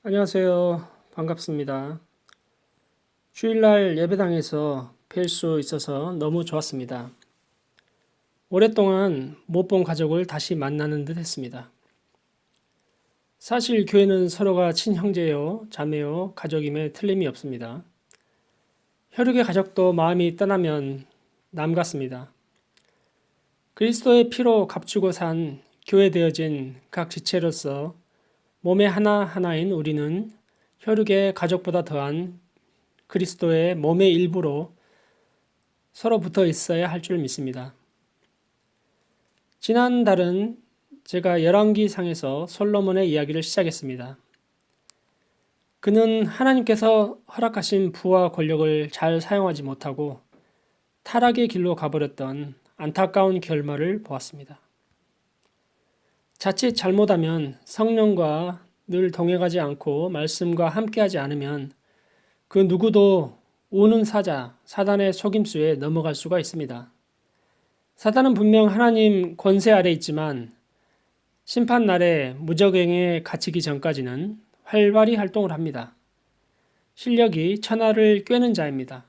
안녕하세요. 반갑습니다. 주일날 예배당에서 뵐 수 있어서 너무 좋았습니다. 오랫동안 못 본 가족을 다시 만나는 듯 했습니다. 사실 교회는 서로가 친형제요, 자매요, 가족임에 틀림이 없습니다. 혈육의 가족도 마음이 떠나면 남 같습니다. 그리스도의 피로 값주고 산 교회 되어진 각 지체로서 몸의 하나하나인 우리는 혈육의 가족보다 더한 그리스도의 몸의 일부로 서로 붙어 있어야 할 줄 믿습니다. 지난달은 제가 열왕기상에서 솔로몬의 이야기를 시작했습니다. 그는 하나님께서 허락하신 부와 권력을 잘 사용하지 못하고 타락의 길로 가버렸던 안타까운 결말을 보았습니다. 자칫 잘못하면 성령과 늘 동행하지 않고 말씀과 함께하지 않으면 그 누구도 우는 사자, 사단의 속임수에 넘어갈 수가 있습니다. 사단은 분명 하나님 권세 아래 있지만 심판날에 무적행에 갇히기 전까지는 활발히 활동을 합니다. 실력이 천하를 꿰는 자입니다.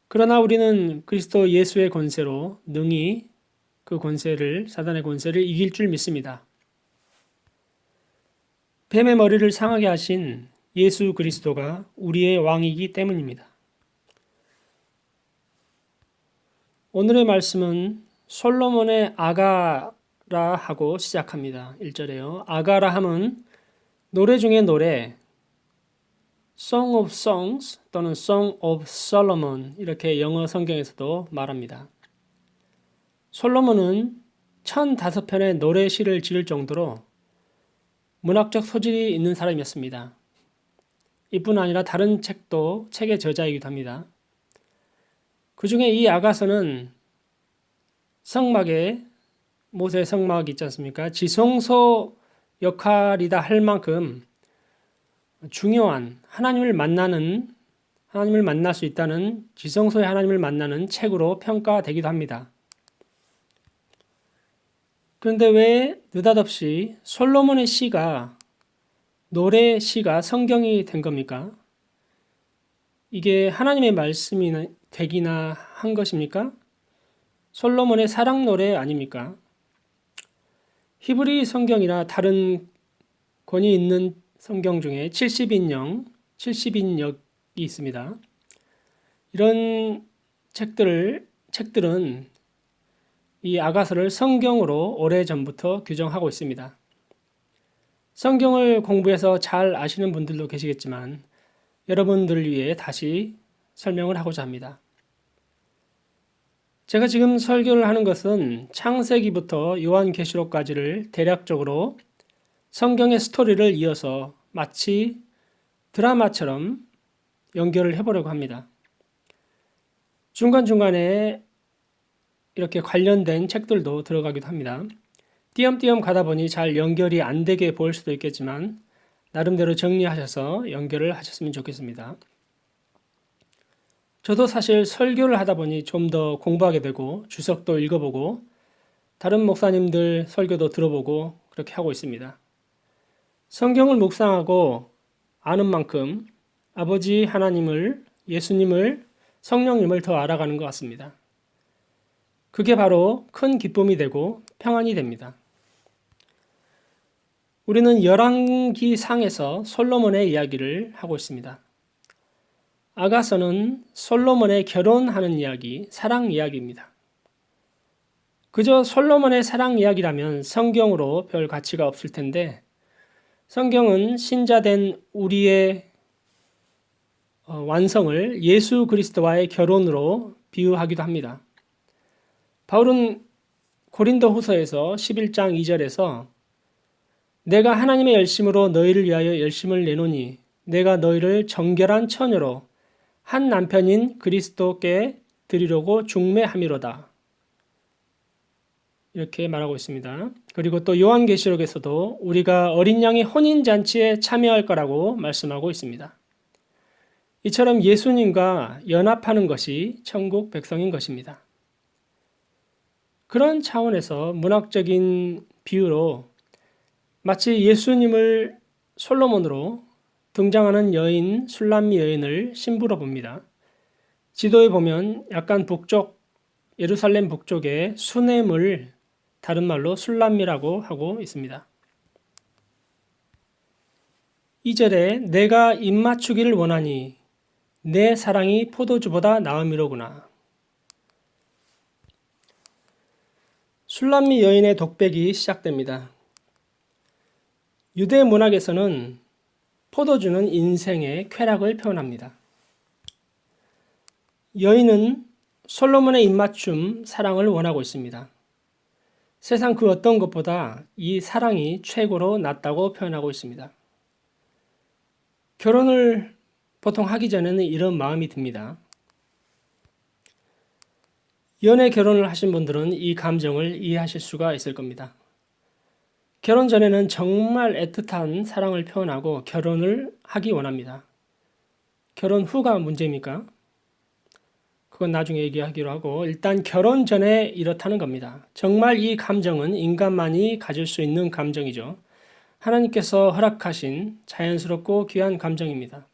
그러나 우리는 그리스도 예수의 권세로 능히 그 권세를, 사단의 권세를 이길 줄 믿습니다. 뱀의 머리를 상하게 하신 예수 그리스도가 우리의 왕이기 때문입니다. 오늘의 말씀은 솔로몬의 아가라 하고 시작합니다. 1절에요. 아가라 함은 노래 중에 노래, Song of Songs 또는 Song of Solomon 이렇게 영어 성경에서도 말합니다. 솔로몬은 1005편의 노래 시를 지을 정도로 문학적 소질이 있는 사람이었습니다. 이뿐 아니라 다른 책의 저자이기도 합니다. 그 중에 이 아가서는 성막에 모세 성막 있지 않습니까? 지성소 역할이다 할 만큼 중요한 하나님을 만날 수 있다는 지성소의 하나님을 만나는 책으로 평가되기도 합니다. 그런데 왜 느닷없이 솔로몬의 시가 노래 시가 성경이 된 겁니까? 이게 하나님의 말씀이 되기나 한 것입니까? 솔로몬의 사랑 노래 아닙니까? 히브리 성경이나 다른 권위 있는 성경 중에 70인역이 있습니다. 이런 책들은 이 아가서를 성경으로 오래전부터 규정하고 있습니다. 성경을 공부해서 잘 아시는 분들도 계시겠지만 여러분들을 위해 다시 설명을 하고자 합니다. 제가 지금 설교를 하는 것은 창세기부터 요한계시록까지를 대략적으로 성경의 스토리를 이어서 마치 드라마처럼 연결을 해보려고 합니다. 중간중간에 이렇게 관련된 책들도 들어가기도 합니다. 띄엄띄엄 가다 보니 잘 연결이 안 되게 보일 수도 있겠지만 나름대로 정리하셔서 연결을 하셨으면 좋겠습니다. 저도 사실 설교를 하다 보니 좀 더 공부하게 되고 주석도 읽어보고 다른 목사님들 설교도 들어보고 그렇게 하고 있습니다. 성경을 묵상하고 아는 만큼 아버지 하나님을, 예수님을, 성령님을 더 알아가는 것 같습니다. 그게 바로 큰 기쁨이 되고 평안이 됩니다. 우리는 열왕기상에서 솔로몬의 이야기를 하고 있습니다. 아가서는 솔로몬의 결혼하는 이야기, 사랑 이야기입니다. 그저 솔로몬의 사랑 이야기라면 성경으로 별 가치가 없을 텐데 성경은 신자된 우리의 완성을 예수 그리스도와의 결혼으로 비유하기도 합니다. 바울은 고린도 후서에서 11장 2절에서 내가 하나님의 열심으로 너희를 위하여 열심을 내노니 내가 너희를 정결한 처녀로 한 남편인 그리스도께 드리려고 중매함이로다. 이렇게 말하고 있습니다. 그리고 또 요한계시록에서도 우리가 어린 양의 혼인잔치에 참여할 거라고 말씀하고 있습니다. 이처럼 예수님과 연합하는 것이 천국 백성인 것입니다. 그런 차원에서 문학적인 비유로 마치 예수님을 솔로몬으로 등장하는 여인 술람미 여인을 신부로 봅니다. 지도에 보면 약간 북쪽 예루살렘 북쪽에 수넴을 다른 말로 술람미라고 하고 있습니다. 2절에 내가 입맞추기를 원하니 내 사랑이 포도주보다 나음이로구나. 술람미 여인의 독백이 시작됩니다. 유대 문학에서는 포도주는 인생의 쾌락을 표현합니다. 여인은 솔로몬의 입맞춤 사랑을 원하고 있습니다. 세상 그 어떤 것보다 이 사랑이 최고로 낫다고 표현하고 있습니다. 결혼을 보통 하기 전에는 이런 마음이 듭니다. 연애 결혼을 하신 분들은 이 감정을 이해하실 수가 있을 겁니다. 결혼 전에는 정말 애틋한 사랑을 표현하고 결혼을 하기 원합니다. 결혼 후가 문제입니까? 그건 나중에 얘기하기로 하고 일단 결혼 전에 이렇다는 겁니다. 정말 이 감정은 인간만이 가질 수 있는 감정이죠. 하나님께서 허락하신 자연스럽고 귀한 감정입니다.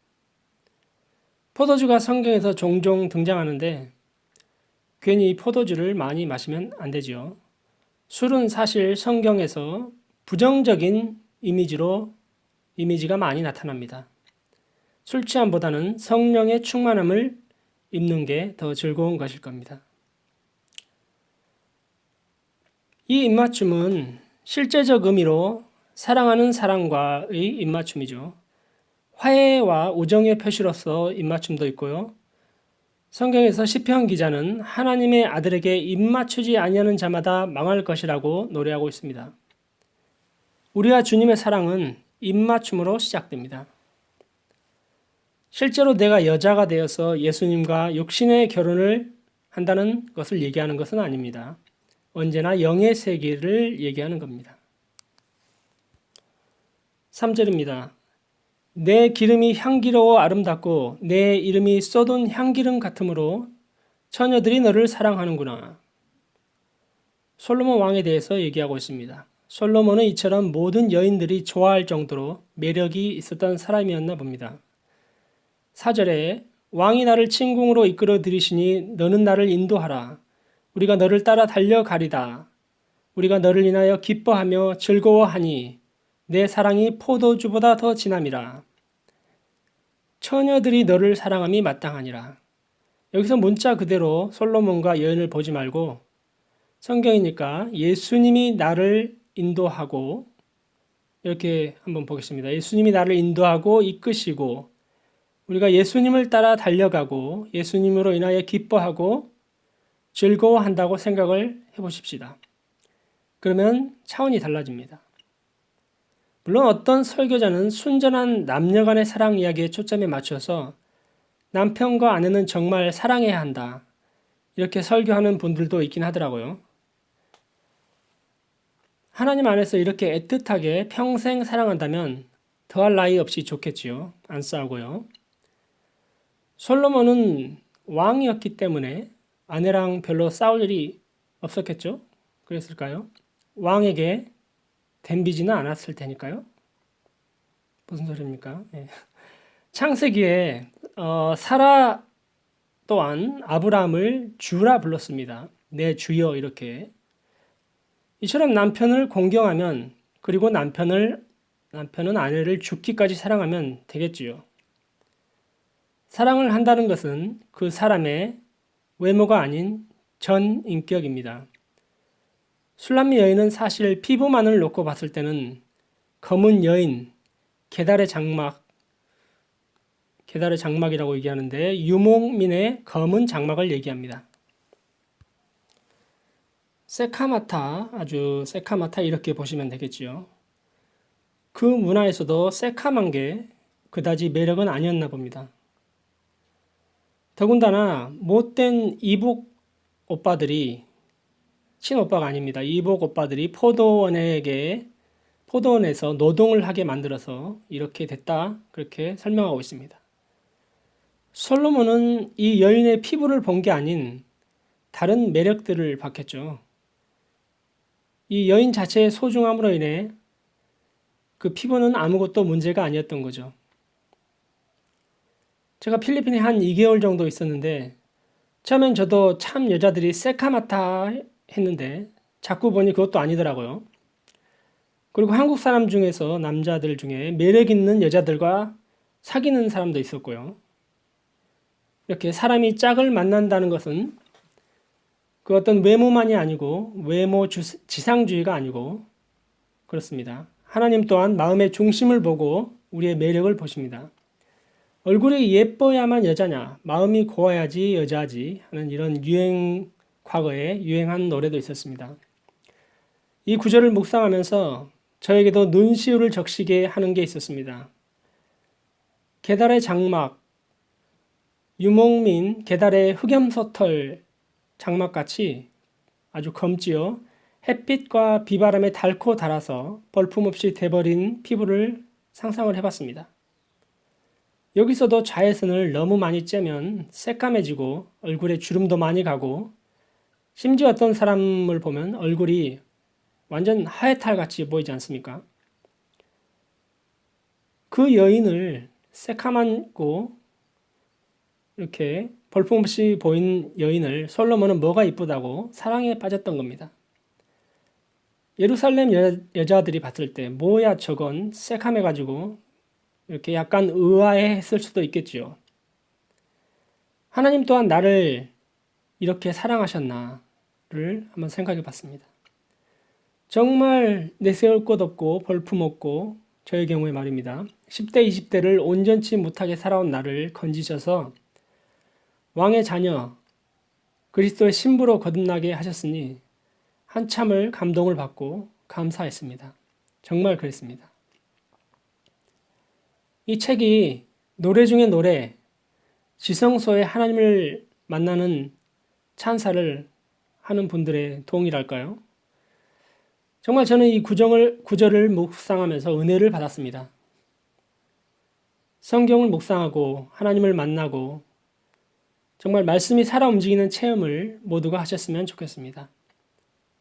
포도주가 성경에서 종종 등장하는데 괜히 포도주를 많이 마시면 안 되지요. 술은 사실 성경에서 부정적인 이미지가 많이 나타납니다. 술 취함보다는 성령의 충만함을 입는 게 더 즐거운 것일 겁니다. 이 입맞춤은 실제적 의미로 사랑하는 사람과의 입맞춤이죠. 화해와 우정의 표시로서 입맞춤도 있고요. 성경에서 시편 기자는 하나님의 아들에게 입맞추지 아니하는 자마다 망할 것이라고 노래하고 있습니다. 우리와 주님의 사랑은 입맞춤으로 시작됩니다. 실제로 내가 여자가 되어서 예수님과 육신의 결혼을 한다는 것을 얘기하는 것은 아닙니다. 언제나 영의 세계를 얘기하는 겁니다. 3절입니다. 내 기름이 향기로워 아름답고 내 이름이 쏟은 향기름 같으므로 처녀들이 너를 사랑하는구나. 솔로몬 왕에 대해서 얘기하고 있습니다. 솔로몬은 이처럼 모든 여인들이 좋아할 정도로 매력이 있었던 사람이었나 봅니다. 4절에 왕이 나를 침궁으로 이끌어 들이시니 너는 나를 인도하라. 우리가 너를 따라 달려가리다. 우리가 너를 인하여 기뻐하며 즐거워하니 내 사랑이 포도주보다 더 진함이라. 처녀들이 너를 사랑함이 마땅하니라. 여기서 문자 그대로 솔로몬과 여인을 보지 말고 성경이니까 예수님이 나를 인도하고 이렇게 한번 보겠습니다. 예수님이 나를 인도하고 이끄시고 우리가 예수님을 따라 달려가고 예수님으로 인하여 기뻐하고 즐거워한다고 생각을 해보십시다. 그러면 차원이 달라집니다. 물론 어떤 설교자는 순전한 남녀 간의 사랑 이야기에 초점에 맞춰서 남편과 아내는 정말 사랑해야 한다. 이렇게 설교하는 분들도 있긴 하더라고요. 하나님 안에서 이렇게 애틋하게 평생 사랑한다면 더할 나위 없이 좋겠지요. 안 싸우고요. 솔로몬은 왕이었기 때문에 아내랑 별로 싸울 일이 없었겠죠? 그랬을까요? 왕에게 덤비지는 않았을 테니까요. 무슨 소리입니까? 네. 창세기에 사라 또한 아브라함을 주라 불렀습니다. 내 주여 이렇게. 이처럼 남편을 공경하면 그리고 남편은 아내를 죽기까지 사랑하면 되겠지요. 사랑을 한다는 것은 그 사람의 외모가 아닌 전 인격입니다. 술람미 여인은 사실 피부만을 놓고 봤을 때는 검은 여인, 게달의 장막이라고 얘기하는데 유목민의 검은 장막을 얘기합니다. 아주 새카마타 이렇게 보시면 되겠지요. 그 문화에서도 새카만 게 그다지 매력은 아니었나 봅니다. 더군다나 못된 이복 오빠들이 친오빠가 아닙니다. 이복 오빠들이 포도원에서 노동을 하게 만들어서 이렇게 됐다 그렇게 설명하고 있습니다. 솔로몬은 이 여인의 피부를 본 게 아닌 다른 매력들을 봤겠죠. 이 여인 자체의 소중함으로 인해 그 피부는 아무것도 문제가 아니었던 거죠. 제가 필리핀에 한 2개월 정도 있었는데 처음엔 저도 참 여자들이 새카맣다 했는데 자꾸 보니 그것도 아니더라고요. 그리고 한국 사람 중에서 남자들 중에 매력 있는 여자들과 사귀는 사람도 있었고요. 이렇게 사람이 짝을 만난다는 것은 그 어떤 외모만이 아니고 외모 지상주의가 아니고 그렇습니다. 하나님 또한 마음의 중심을 보고 우리의 매력을 보십니다. 얼굴이 예뻐야만 여자냐, 마음이 고와야지 여자지 하는 이런 과거에 유행한 노래도 있었습니다. 이 구절을 묵상하면서 저에게도 눈시울을 적시게 하는 게 있었습니다. 계달의 장막, 유목민 계달의 흑염소털 장막같이 아주 검지요. 햇빛과 비바람에 닳고 닳아서 볼품없이 돼버린 피부를 상상을 해봤습니다. 여기서도 자외선을 너무 많이 쬐면 새까매지고 얼굴에 주름도 많이 가고 심지어 어떤 사람을 보면 얼굴이 완전 하회탈같이 보이지 않습니까? 그 여인을 새카맣고 이렇게 볼품없이 보인 여인을 솔로몬은 뭐가 이쁘다고 사랑에 빠졌던 겁니다. 예루살렘 여자들이 봤을 때 뭐야 저건 새카매가지고 이렇게 약간 의아해했을 수도 있겠지요. 하나님 또한 나를 이렇게 사랑하셨나를 한번 생각해 봤습니다. 정말 내세울 것 없고 볼품없고 저의 경우에 말입니다. 10대 20대를 온전치 못하게 살아온 나를 건지셔서 왕의 자녀 그리스도의 신부로 거듭나게 하셨으니 한참을 감동을 받고 감사했습니다. 정말 그랬습니다. 이 책이 노래 중에 노래, 지성소에 하나님을 만나는 찬사를 하는 분들의 동이랄까요? 정말 저는 이 구절을 묵상하면서 은혜를 받았습니다. 성경을 묵상하고 하나님을 만나고 정말 말씀이 살아 움직이는 체험을 모두가 하셨으면 좋겠습니다.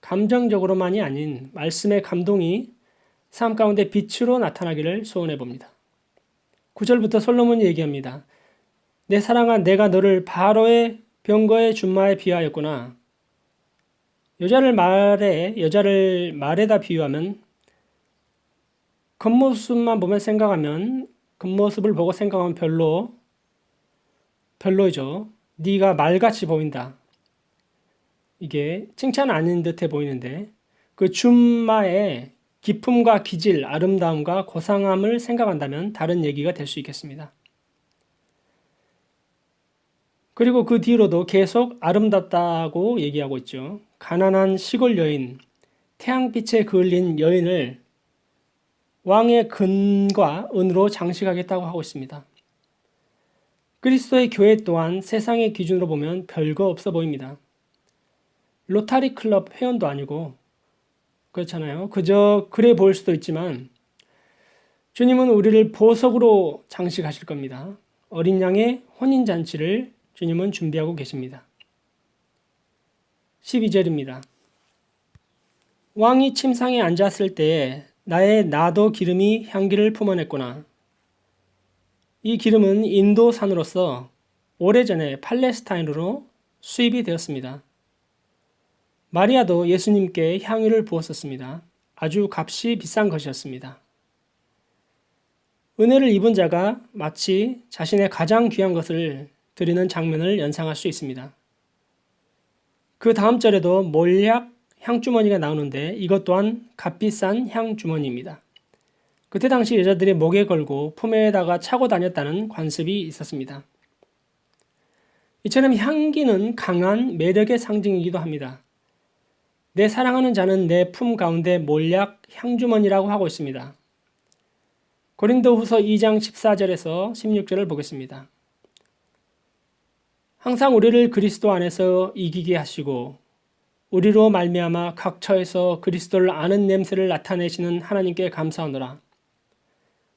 감정적으로만이 아닌 말씀의 감동이 삶 가운데 빛으로 나타나기를 소원해 봅니다. 9절부터 솔로몬이 얘기합니다. 내 사랑아 내가 너를 바로의 병거의 준마에 비하였구나. 여자를 말에다 비유하면 겉모습만 보면 생각하면 겉모습을 보고 생각하면 별로죠. 네가 말같이 보인다. 이게 칭찬 아닌 듯해 보이는데 그 준마의 기품과 기질, 아름다움과 고상함을 생각한다면 다른 얘기가 될 수 있겠습니다. 그리고 그 뒤로도 계속 아름답다고 얘기하고 있죠. 가난한 시골 여인, 태양빛에 그을린 여인을 왕의 금과 은으로 장식하겠다고 하고 있습니다. 그리스도의 교회 또한 세상의 기준으로 보면 별거 없어 보입니다. 로타리 클럽 회원도 아니고 그렇잖아요. 그저 그래 보일 수도 있지만 주님은 우리를 보석으로 장식하실 겁니다. 어린 양의 혼인잔치를 주님은 준비하고 계십니다. 12절입니다. 왕이 침상에 앉았을 때에 나의 나도 기름이 향기를 품어냈구나. 이 기름은 인도산으로서 오래전에 팔레스타인으로 수입이 되었습니다. 마리아도 예수님께 향유를 부었었습니다. 아주 값이 비싼 것이었습니다. 은혜를 입은 자가 마치 자신의 가장 귀한 것을 드리는 장면을 연상할 수 있습니다. 그 다음 절에도 몰약 향주머니가 나오는데 이것 또한 값비싼 향주머니입니다. 그때 당시 여자들이 목에 걸고 품에다가 차고 다녔다는 관습이 있었습니다. 이처럼 향기는 강한 매력의 상징이기도 합니다. 내 사랑하는 자는 내 품 가운데 몰약 향주머니라고 하고 있습니다. 고린도후서 2장 14절에서 16절을 보겠습니다. 항상 우리를 그리스도 안에서 이기게 하시고 우리로 말미암아 각 처에서 그리스도를 아는 냄새를 나타내시는 하나님께 감사하노라.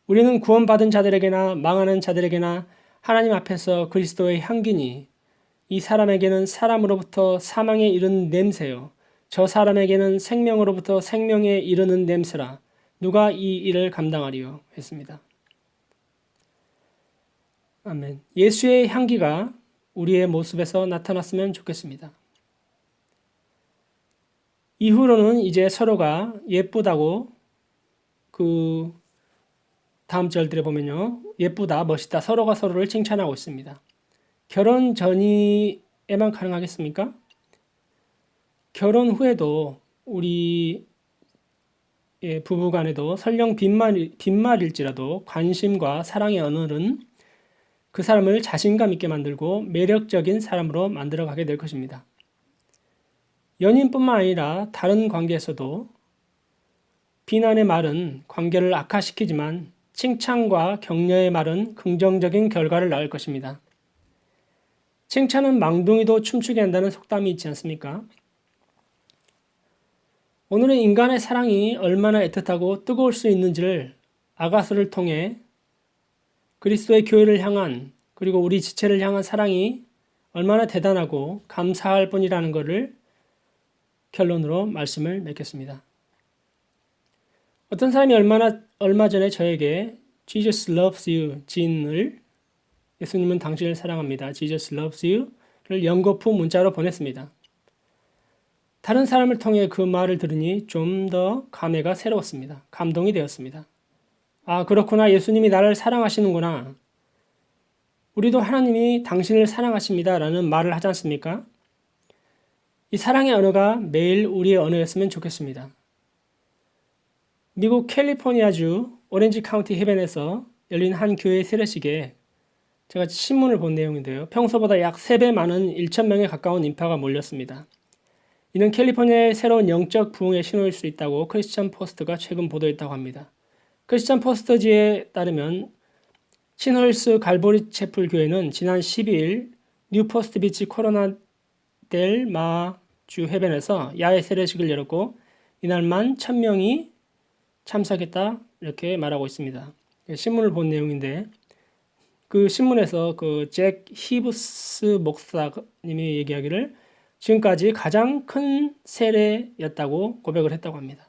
우리는 구원받은 자들에게나 망하는 자들에게나 하나님 앞에서 그리스도의 향기니 이 사람에게는 사람으로부터 사망에 이르는 냄새요 저 사람에게는 생명으로부터 생명에 이르는 냄새라. 누가 이 일을 감당하리요? 했습니다. 아멘. 예수의 향기가 우리의 모습에서 나타났으면 좋겠습니다. 이후로는 이제 서로가 예쁘다고 그 다음 절들에 보면요. 예쁘다, 멋있다, 서로가 서로를 칭찬하고 있습니다. 결혼 전에만 가능하겠습니까? 결혼 후에도 우리 부부 간에도 설령 빈말일지라도 관심과 사랑의 언어는 그 사람을 자신감 있게 만들고 매력적인 사람으로 만들어가게 될 것입니다. 연인뿐만 아니라 다른 관계에서도 비난의 말은 관계를 악화시키지만 칭찬과 격려의 말은 긍정적인 결과를 낳을 것입니다. 칭찬은 망둥이도 춤추게 한다는 속담이 있지 않습니까? 오늘은 인간의 사랑이 얼마나 애틋하고 뜨거울 수 있는지를 아가서를 통해 그리스도의 교회를 향한 그리고 우리 지체를 향한 사랑이 얼마나 대단하고 감사할 뿐이라는 것을 결론으로 말씀을 맺겠습니다. 어떤 사람이 얼마 전에 저에게 Jesus loves you 진을 예수님은 당신을 사랑합니다. Jesus loves you를 연거푸 문자로 보냈습니다. 다른 사람을 통해 그 말을 들으니 좀 더 감회가 새로웠습니다. 감동이 되었습니다. 아, 그렇구나. 예수님이 나를 사랑하시는구나. 우리도 하나님이 당신을 사랑하십니다. 라는 말을 하지 않습니까? 이 사랑의 언어가 매일 우리의 언어였으면 좋겠습니다. 미국 캘리포니아주 오렌지 카운티 해변에서 열린 한 교회 세례식에 제가 신문을 본 내용인데요. 평소보다 약 3배 많은 1,000명에 가까운 인파가 몰렸습니다. 이는 캘리포니아의 새로운 영적 부흥의 신호일 수 있다고 크리스천 포스트가 최근 보도했다고 합니다. 크리스천 포스트지에 따르면 신홀스 갈보리 채플 교회는 지난 12일 뉴포스트 비치 코로나 델 마주 해변에서 야외 세례식을 열었고 이날만 1,000명이 참석했다 이렇게 말하고 있습니다. 신문을 본 내용인데 그 신문에서 그 잭 히브스 목사님이 얘기하기를 지금까지 가장 큰 세례였다고 고백을 했다고 합니다.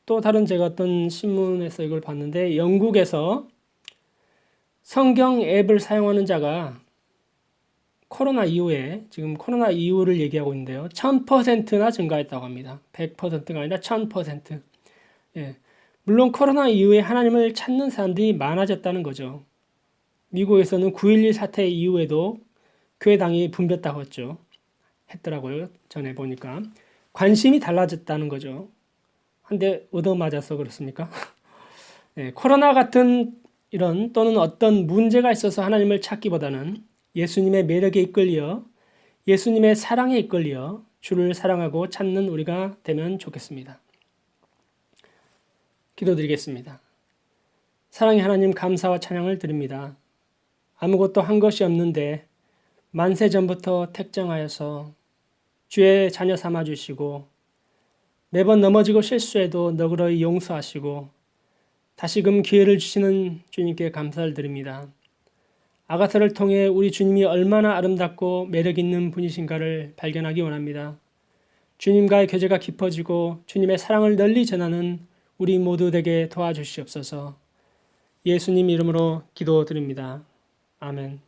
또 다른 제가 어떤 신문에서 이걸 봤는데 영국에서 성경 앱을 사용하는 자가 코로나 이후에 지금 코로나 이후를 얘기하고 있는데요. 1000%나 증가했다고 합니다. 100%가 아니라 1000%. 예. 물론 코로나 이후에 하나님을 찾는 사람들이 많아졌다는 거죠. 미국에서는 9.11 사태 이후에도 교회당이 붐볐다고 했더라고요. 전에 보니까. 관심이 달라졌다는 거죠. 한 대 얻어맞아서 그렇습니까? 네, 코로나 같은 이런 또는 어떤 문제가 있어서 하나님을 찾기보다는 예수님의 매력에 이끌려 예수님의 사랑에 이끌려 주를 사랑하고 찾는 우리가 되면 좋겠습니다. 기도드리겠습니다. 사랑의 하나님 감사와 찬양을 드립니다. 아무것도 한 것이 없는데 만세 전부터 택정하여서 주의 자녀 삼아주시고 매번 넘어지고 실수해도 너그러이 용서하시고 다시금 기회를 주시는 주님께 감사를 드립니다. 아가서를 통해 우리 주님이 얼마나 아름답고 매력 있는 분이신가를 발견하기 원합니다. 주님과의 교제가 깊어지고 주님의 사랑을 널리 전하는 우리 모두 되게 도와주시옵소서. 예수님 이름으로 기도드립니다. 아멘.